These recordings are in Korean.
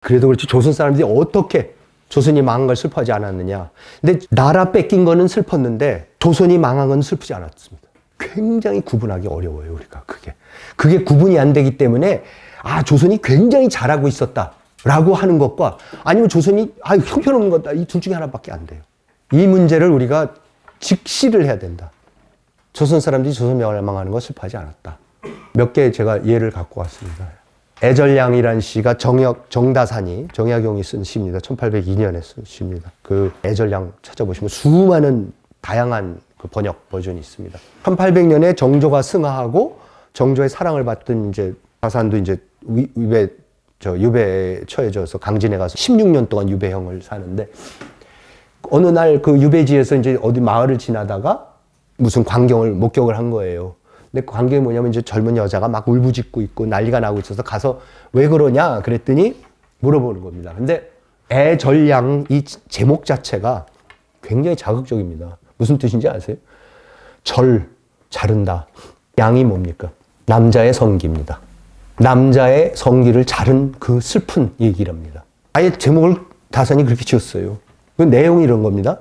그래도 그렇지 조선 사람들이 어떻게 조선이 망한 걸 슬퍼하지 않았느냐. 근데 나라 뺏긴 거는 슬펐는데 조선이 망한 건 슬프지 않았습니다. 굉장히 구분하기 어려워요, 우리가. 그게 구분이 안 되기 때문에 조선이 굉장히 잘하고 있었다라고 하는 것과 아니면 조선이 형편없는 거다, 이 둘 중에 하나밖에 안 돼요. 이 문제를 우리가 직시를 해야 된다. 조선 사람들이 조선 멸망하는 거 슬퍼하지 않았다. 몇 개 제가 예를 갖고 왔습니다. 애절량이라는 시가 정다산이, 정약용이 쓴 시입니다. 1802년에 쓴 시입니다. 그 애절량 찾아보시면 수많은 다양한 그 번역 버전이 있습니다. 1800년에 정조가 승하하고 정조의 사랑을 받던 이제 다산도 이제 유배에 처해져서 강진에 가서 16년 동안 유배형을 사는데 어느 날 그 유배지에서 이제 어디 마을을 지나다가 무슨 광경을 목격을 한 거예요. 근데 그 광경이 뭐냐면 이제 젊은 여자가 막 울부짖고 있고 난리가 나고 있어서 가서 왜 그러냐 그랬더니 물어보는 겁니다. 근데 애절양 이 제목 자체가 굉장히 자극적입니다. 무슨 뜻인지 아세요? 자른다. 양이 뭡니까? 남자의 성기입니다. 남자의 성기를 자른 그 슬픈 얘기랍니다. 아예 제목을 다산이 그렇게 지었어요. 그 내용이 이런 겁니다.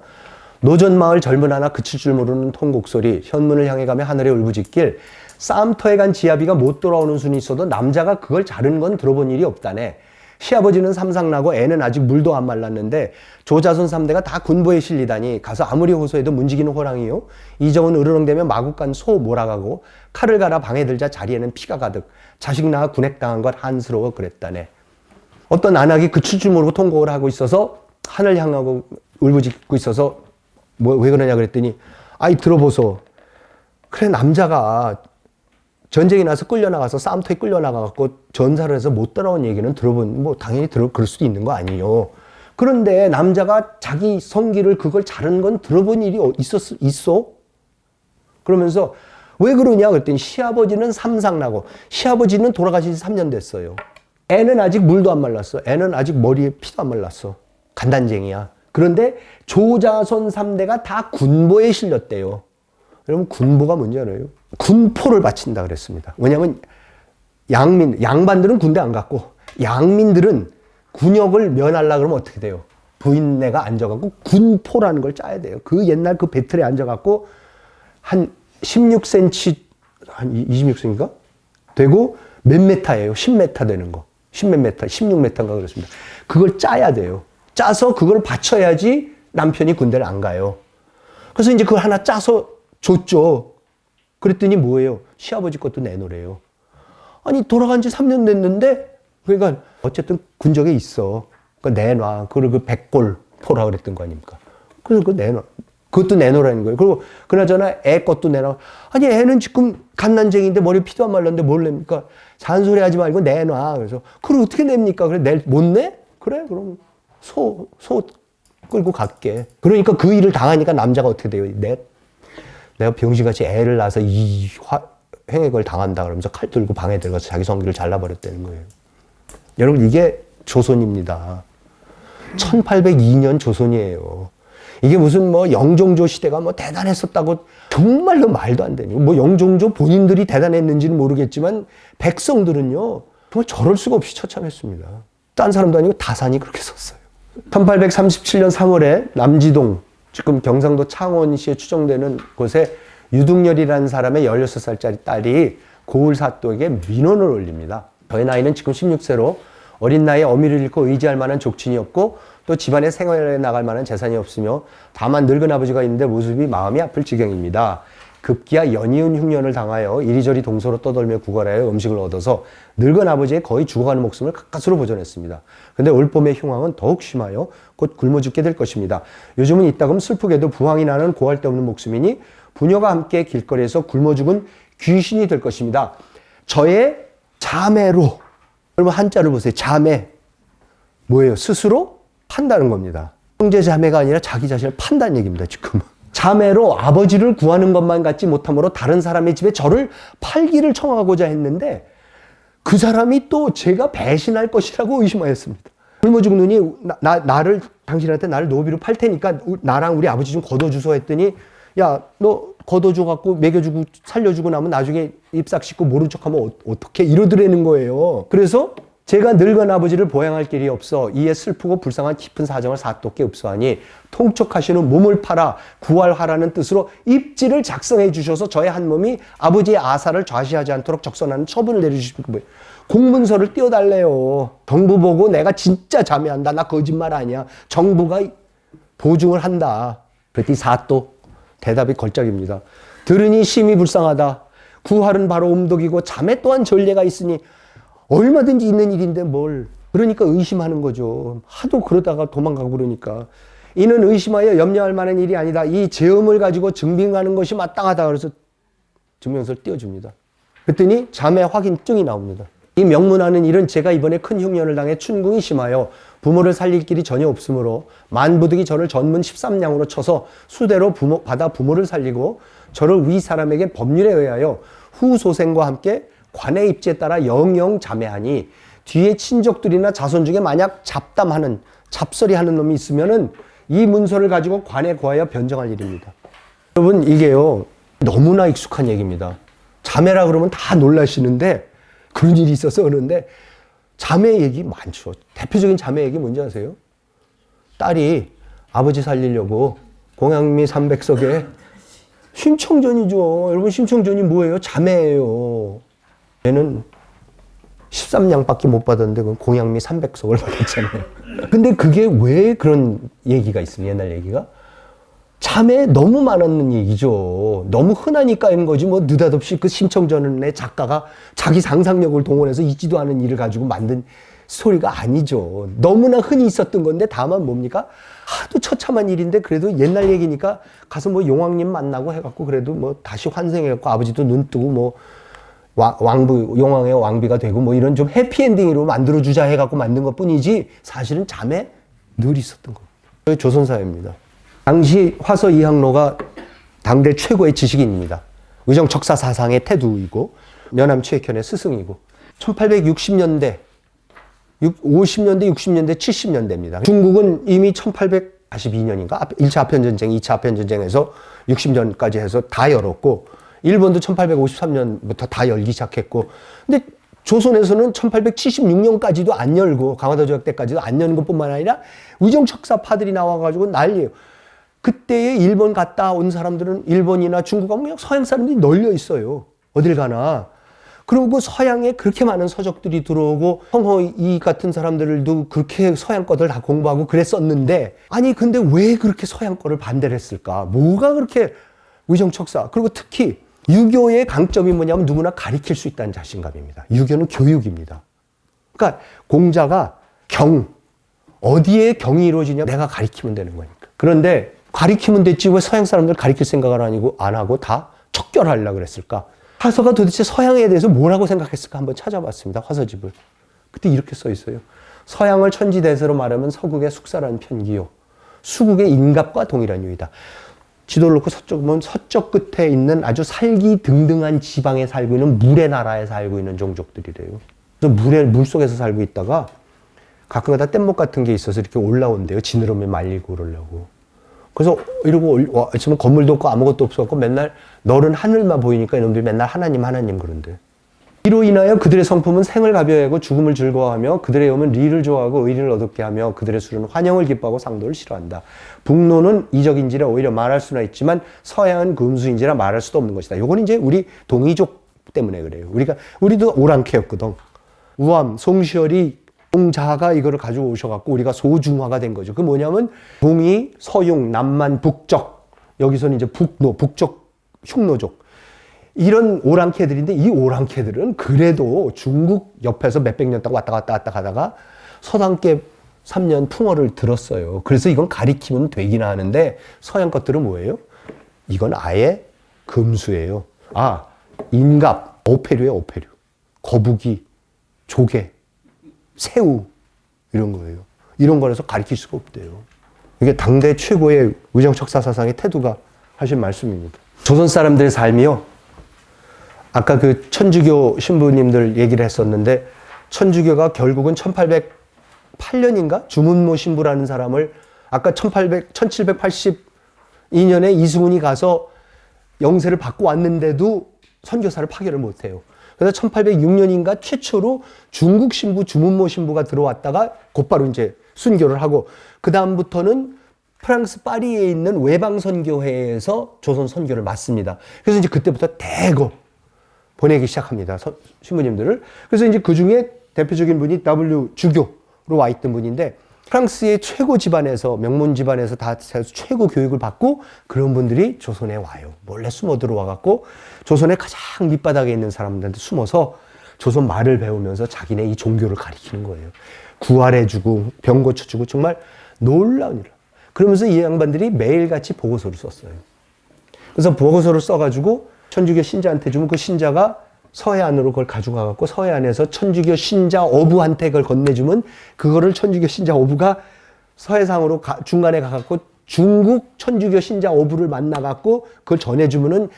노전마을 젊은 하나 그칠 줄 모르는 통곡소리, 현문을 향해 가며 하늘에 울부짖길, 쌈터에 간 지아비가 못 돌아오는 순이 있어도 남자가 그걸 자른 건 들어본 일이 없다네. 시아버지는 삼상나고 애는 아직 물도 안 말랐는데 조자손 3대가 다 군보에 실리다니 가서 아무리 호소해도 문지기는 호랑이요. 이정은 으르렁대며 마구간 소 몰아가고 칼을 갈아 방에 들자 자리에는 피가 가득. 자식 낳아 군액당한 것 한스러워 그랬다네. 어떤 안악이 그칠 줄 모르고 통곡을 하고 있어서 하늘 향하고 울부짖고 있어서 왜 그러냐 그랬더니 들어보소. 그래 남자가 전쟁이 나서 끌려나가서 쌈터에 끌려나가갖고 전사를 해서 못 따라온 얘기는 당연히 그럴 수도 있는 거 아니에요. 그런데 남자가 자기 성기를 그걸 자른 건 들어본 일이 있어? 그러면서 왜 그러냐 그랬더니 시아버지는 삼상나고 시아버지는 돌아가신 지 3년 됐어요. 애는 아직 물도 안 말랐어. 애는 아직 머리에 피도 안 말랐어. 간단쟁이야. 그런데 조자손 3대가 다 군보에 실렸대요. 여러분 군보가 뭔지 알아요? 군포를 바친다 그랬습니다. 왜냐하면 양반들은 군대 안 갔고 양민들은 군역을 면하려고 그러면 어떻게 돼요? 부인네가 앉아갖고 군포라는 걸 짜야 돼요. 그 옛날 그 배틀에 앉아갖고 한 16cm, 한 26cm인가? 되고 몇 메타예요? 10m 되는 거. 10몇 메타, 16m인가 그렇습니다. 그걸 짜야 돼요. 짜서 그걸 바쳐야지 남편이 군대를 안 가요. 그래서 이제 그걸 하나 짜서 줬죠. 그랬더니 뭐예요? 시아버지 것도 내놓으래요. 아니 돌아간 지 3년 됐는데 그러니까 어쨌든 군적에 있어. 그러니까 내놔. 그걸 그 백골포라 그랬던 거 아닙니까? 그래서 그거 내놔. 그것도 내놓으라는 거예요. 그리고 그나저나 애 것도 내놔. 아니 애는 지금 갓난쟁이인데 머리 피도 안 말랐는데 뭘 냅니까? 잔소리 하지 말고 내놔. 그래서 그걸 어떻게 냅니까? 그래 못 내? 그래 그럼 소 끌고 갈게. 그러니까 그 일을 당하니까 남자가 어떻게 돼요? 내가 병신같이 애를 낳아서 이 횡액을 당한다 그러면서 칼 들고 방에 들어가서 자기 성기를 잘라버렸다는 거예요. 여러분 이게 조선입니다. 1802년 조선이에요. 이게 무슨 영종조 시대가 대단했었다고 정말로 말도 안 되는. 영종조 본인들이 대단했는지는 모르겠지만 백성들은요 정말 저럴 수가 없이 처참했습니다. 딴 사람도 아니고 다산이 그렇게 썼어요. 1837년 3월에 남지동, 지금 경상도 창원시에 추정되는 곳에 유둥열이라는 사람의 16살짜리 딸이 고을사또에게 민원을 올립니다. 저의 나이는 지금 16세로 어린 나이에 어미를 잃고 의지할 만한 족친이 없고 또 집안에 생활에 나갈 만한 재산이 없으며 다만 늙은 아버지가 있는데 모습이 마음이 아플 지경입니다. 급기야 연이은 흉년을 당하여 이리저리 동서로 떠돌며 구걸하여 음식을 얻어서 늙은 아버지의 거의 죽어가는 목숨을 가까스로 보존했습니다. 근데 올봄의 흉황은 더욱 심하여 곧 굶어 죽게 될 것입니다. 요즘은 이따금 슬프게도 부황이 나는 고할 데 없는 목숨이니 부녀가 함께 길거리에서 굶어 죽은 귀신이 될 것입니다. 저의 자매로, 여러분 한자를 보세요. 자매 뭐예요? 스스로 판다는 겁니다. 형제 자매가 아니라 자기 자신을 판다는 얘기입니다. 지금 자매로 아버지를 구하는 것만 같지 못하므로 다른 사람의 집에 저를 팔기를 청하고자 했는데 그 사람이 또 제가 배신할 것이라고 의심하였습니다. 굶어 죽느니 당신한테 나를 노비로 팔 테니까 나랑 우리 아버지 좀 걷어주소 했더니 야, 너 걷어줘갖고 먹여주고 살려주고 나면 나중에 입싹 씻고 모른 척하면 어떡해? 이러더라는 거예요. 그래서 제가 늙은 아버지를 보양할 길이 없어 이에 슬프고 불쌍한 깊은 사정을 사또께 읍소하니 통촉하시는 몸을 팔아 구할하라는 뜻으로 입지를 작성해 주셔서 저의 한 몸이 아버지의 아사를 좌시하지 않도록 적선하는 처분을 내려주시면 뭐예요? 공문서를 띄워달래요. 정부 보고 내가 진짜 자매한다. 나 거짓말 아니야. 정부가 보증을 한다. 그랬더니 사또 대답이 걸작입니다. 들으니 심히 불쌍하다. 구할은 바로 옴독이고 자매 또한 전례가 있으니 얼마든지 있는 일인데 뭘. 그러니까 의심하는 거죠. 하도 그러다가 도망가고 그러니까. 이는 의심하여 염려할 만한 일이 아니다. 이 죄음을 가지고 증빙하는 것이 마땅하다. 그래서 증명서를 띄워줍니다. 그랬더니 자매 확인증이 나옵니다. 이 명문하는 일은 제가 이번에 큰 흉년을 당해 춘궁이 심하여 부모를 살릴 길이 전혀 없으므로 만부득이 저를 전문 13냥으로 쳐서 수대로 받아 부모를 살리고 저를 위 사람에게 법률에 의하여 후소생과 함께 관의 입지에 따라 영영 자매하니 뒤에 친족들이나 자손 중에 만약 잡담하는 잡설이하는 놈이 있으면은 이 문서를 가지고 관에 구하여 변정할 일입니다. 여러분 이게요 너무나 익숙한 얘기입니다. 자매라 그러면 다 놀라시는데 그런 일이 있어서 그러는데 자매 얘기 많죠. 대표적인 자매 얘기 뭔지 아세요? 딸이 아버지 살리려고 공양미 300석에 심청전이죠. 여러분 심청전이 뭐예요? 자매예요. 얘는 13냥밖에 못 받았는데 그건 공양미 300석을 받았잖아요. 근데 그게 왜 그런 얘기가 있습니까? 옛날 얘기가? 자매 너무 많았는 얘기죠. 너무 흔하니까인 거지 뭐 느닷없이 그 심청전의 작가가 자기 상상력을 동원해서 있지도 않은 일을 가지고 만든 스토리가 아니죠. 너무나 흔히 있었던 건데 다만 뭡니까? 하도 처참한 일인데 그래도 옛날 얘기니까 가서 뭐 용왕님 만나고 해갖고 그래도 뭐 다시 환생해갖고 아버지도 눈 뜨고 뭐 왕부, 용왕의 왕비가 되고 뭐 이런 좀 해피엔딩으로 만들어주자 해갖고 만든 것 뿐이지 사실은 자매 늘 있었던 겁니다. 조선사회입니다. 당시 화서 이항로가 당대 최고의 지식인입니다. 의정척사 사상의 태두이고 연암 최익현의 스승이고 1860년대, 50년대, 60년대, 70년대입니다. 중국은 이미 1842년인가 1차 아편전쟁, 2차 아편전쟁에서 60년까지 해서 다 열었고 일본도 1853년부터 다 열기 시작했고 근데 조선에서는 1876년까지도 안 열고 강화도 조약 때까지도 안 여는 것뿐만 아니라 의정척사파들이 나와가지고 난리예요. 그때에 일본 갔다 온 사람들은 일본이나 중국 가면 그냥 서양 사람들이 널려 있어요. 어딜 가나. 그리고 서양에 그렇게 많은 서적들이 들어오고 황허이 같은 사람들도 그렇게 서양 거들 다 공부하고 그랬었는데 아니 근데 왜 그렇게 서양 거를 반대를 했을까? 뭐가 그렇게 의정척사. 그리고 특히 유교의 강점이 뭐냐면 누구나 가리킬 수 있다는 자신감입니다. 유교는 교육입니다. 그러니까 공자가 어디에 경이 이루어지냐 내가 가리키면 되는 거니까. 그런데 가리키면 됐지 왜 서양 사람들 가리킬 생각을 안 하고 다 척결하려고 그랬을까? 화서가 도대체 서양에 대해서 뭐라고 생각했을까 한번 찾아봤습니다. 화서집을. 그때 이렇게 써 있어요. 서양을 천지대세로 말하면 서국의 숙사라는 편기요. 수국의 인갑과 동일한 유이다. 지도를 놓고 서쪽 보면 서쪽 끝에 있는 아주 살기 등등한 지방에 살고 있는 물의 나라에 살고 있는 종족들이래요. 그래서 물속에서 살고 있다가 가끔가다 뗏목 같은 게 있어서 이렇게 올라온대요. 지느러미 말리고 그러려고. 그래서 이러고 지금 건물도 없고 아무것도 없었고 맨날 너른 하늘만 보이니까 이놈들이 맨날 하나님 하나님 그런데. 이로 인하여 그들의 성품은 생을 가벼워하고 죽음을 즐거워하며 그들의 영은 리를 좋아하고 의리를 얻게 하며 그들의 술은 환영을 기뻐하고 상도를 싫어한다. 북노는 이적인지라 오히려 말할 수나 있지만 서양은 금수인지라 말할 수도 없는 것이다. 요건 이제 우리 동이족 때문에 그래요. 우리도 오랑캐였거든. 우암, 송시열이 동자가 이거를 가지고 오셔갖고 우리가 소중화가 된 거죠. 그 뭐냐면 동이, 서융, 남만, 북적 여기서는 이제 북노, 북적 흉노족 이런 오랑캐들인데 이 오랑캐들은 그래도 중국 옆에서 몇백 년 동안 왔다 갔다 가다가 서당계 3년 풍어를 들었어요. 그래서 이건 가리키면 되긴 하는데 서양 것들은 뭐예요? 이건 아예 금수예요. 인갑, 오페류예요, 오페류. 거북이, 조개, 새우 이런 거예요. 이런 거라서 가리킬 수가 없대요. 이게 당대 최고의 의정척사 사상의 태두가 하신 말씀입니다. 조선 사람들의 삶이요. 아까 그 천주교 신부님들 얘기를 했었는데 천주교가 결국은 1808년인가 주문모 신부라는 사람을 아까 1782년에 이승훈이 가서 영세를 받고 왔는데도 선교사를 파견을 못해요. 그래서 1806년인가 최초로 중국 신부 주문모 신부가 들어왔다가 곧바로 이제 순교를 하고 그 다음부터는 프랑스 파리에 있는 외방선교회에서 조선 선교를 맡습니다. 그래서 이제 그때부터 대거 보내기 시작합니다. 신부님들을. 그래서 이제 그 중에 대표적인 분이 W 주교로 와 있던 분인데 프랑스의 최고 집안에서 명문 집안에서 다 최고 교육을 받고 그런 분들이 조선에 와요. 몰래 숨어 들어와 갖고 조선의 가장 밑바닥에 있는 사람들한테 숨어서 조선 말을 배우면서 자기네 이 종교를 가리키는 거예요. 구활해주고 병 고쳐주고 정말 놀라운 일. 그러면서 이 양반들이 매일같이 보고서를 썼어요. 그래서 보고서를 써가지고 천주교 신자한테 주면 그 신자가 서해안으로 그걸 가져가 갖고 서해안에서 천주교 신자 어부한테 그걸 건네주면 그거를 천주교 신자 어부가 서해상으로 중간에 가갖고 중국 천주교 신자 어부를 만나갖고 그걸 전해주면은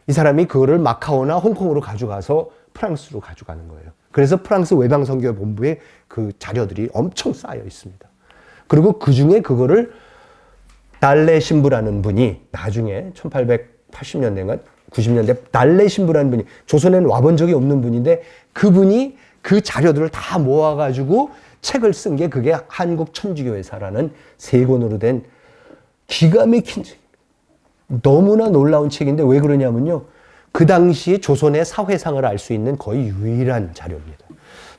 이 사람이 그거를 마카오나 홍콩으로 가져가서 프랑스로 가져가는 거예요. 그래서 프랑스 외방선교 본부에 그 자료들이 엄청 쌓여 있습니다. 그리고 그 중에 그거를 달레 신부라는 분이 나중에 1880년대인가 90년대 달레 신부라는 분이 조선에는 와본 적이 없는 분인데 그분이 그 자료들을 다 모아가지고 책을 쓴 게 그게 한국 천주교회사라는 세 권으로 된 기가 막힌 책. 너무나 놀라운 책인데 왜 그러냐면요. 그 당시에 조선의 사회상을 알 수 있는 거의 유일한 자료입니다.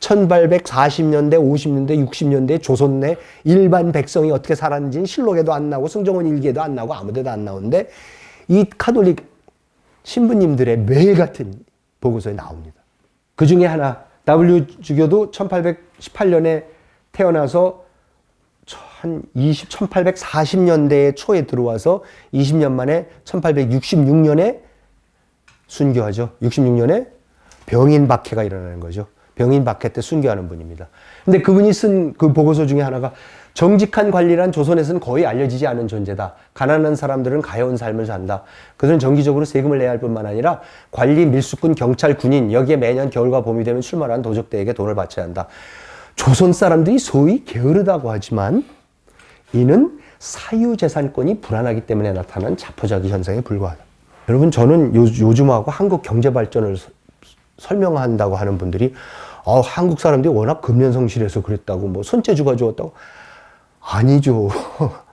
1840년대, 50년대, 60년대 조선 내 일반 백성이 어떻게 살았는지는 실록에도 안 나오고 승정원 일기에도 안 나오고 아무 데도 안 나오는데 이 카톨릭 신부님들의 매일 같은 보고서에 나옵니다. 그 중에 하나 W 주교도 1818년에 태어나서 한 1840년대 초에 들어와서 20년 만에 1866년에 순교하죠. 66년에 병인 박해가 일어나는 거죠. 병인 박해 때 순교하는 분입니다. 근데 그분이 쓴 그 보고서 중에 하나가 정직한 관리란 조선에서는 거의 알려지지 않은 존재다. 가난한 사람들은 가여운 삶을 산다. 그들은 정기적으로 세금을 내야 할 뿐만 아니라 관리, 밀수꾼, 경찰, 군인 여기에 매년 겨울과 봄이 되면 출마한 도적대에게 돈을 바쳐야 한다. 조선 사람들이 소위 게으르다고 하지만 이는 사유재산권이 불안하기 때문에 나타난 자포자기 현상에 불과하다. 여러분 저는 요즘하고 한국 경제 발전을 설명한다고 하는 분들이 한국 사람들이 워낙 근면성실해서 그랬다고 뭐 손재주가 좋았다고 아니죠.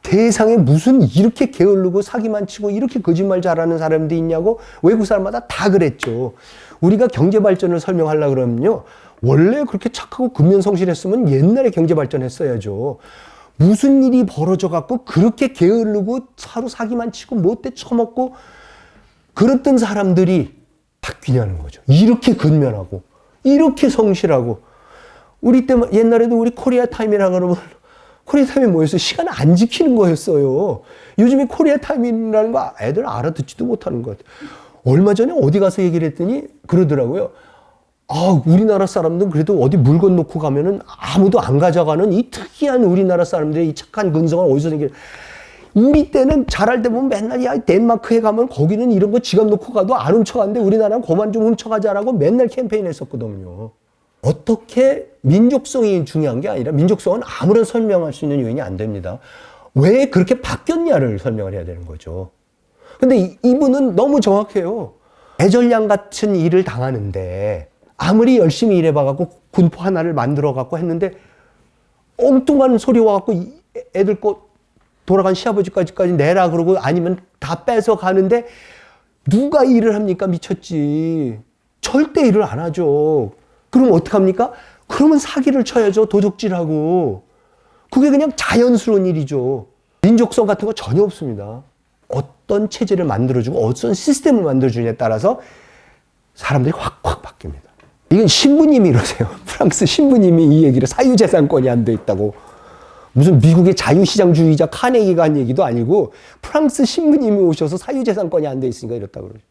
세상에 무슨 이렇게 게으르고 사기만 치고 이렇게 거짓말 잘하는 사람들이 있냐고 외국 사람마다 다 그랬죠. 우리가 경제 발전을 설명하려고 그러면요. 원래 그렇게 착하고 근면성실했으면 옛날에 경제 발전했어야죠. 무슨 일이 벌어져 갖고 그렇게 게으르고 하루 사기만 치고 못돼 처먹고 그랬던 사람들이 바뀌냐는 거죠. 이렇게 근면하고 이렇게 성실하고 우리 때 옛날에도 우리 코리아 타임이라 그러면 코리아 타임이 뭐였어요? 시간 안 지키는 거였어요. 요즘에 코리아 타임이라는 거 애들 알아듣지도 못하는 것 같아요. 얼마 전에 어디 가서 얘기를 했더니 그러더라고요. 우리나라 사람들은 그래도 어디 물건 놓고 가면은 아무도 안 가져가는 이 특이한 우리나라 사람들의 이 착한 근성을 어디서 생겨? 우리 때는 잘할 때 보면 맨날 야 덴마크에 가면 거기는 이런 거 지갑 놓고 가도 안 훔쳐가는데 우리나라는 그만 좀 훔쳐가자라고 맨날 캠페인 했었거든요. 어떻게 민족성이 중요한 게 아니라 민족성은 아무런 설명할 수 있는 요인이 안 됩니다. 왜 그렇게 바뀌었냐를 설명을 해야 되는 거죠. 근데 이분은 너무 정확해요. 애절량 같은 일을 당하는데 아무리 열심히 일해봐갖고 군포 하나를 만들어갖고 했는데 엉뚱한 소리 와갖고 애들 거 돌아간 시아버지까지 내라 그러고 아니면 다 뺏어 가는데 누가 일을 합니까? 미쳤지. 절대 일을 안 하죠. 그럼 어떡합니까? 그러면 사기를 쳐야죠. 도둑질하고. 그게 그냥 자연스러운 일이죠. 민족성 같은 거 전혀 없습니다. 어떤 체제를 만들어주고 어떤 시스템을 만들어주냐에 따라서 사람들이 확확 바뀝니다. 이건 신부님이 이러세요. 프랑스 신부님이 이 얘기를 사유재산권이 안 돼 있다고. 무슨 미국의 자유시장주의자 카네기가 한 얘기도 아니고 프랑스 신부님이 오셔서 사유재산권이 안 돼 있으니까 이렇다고 그러죠.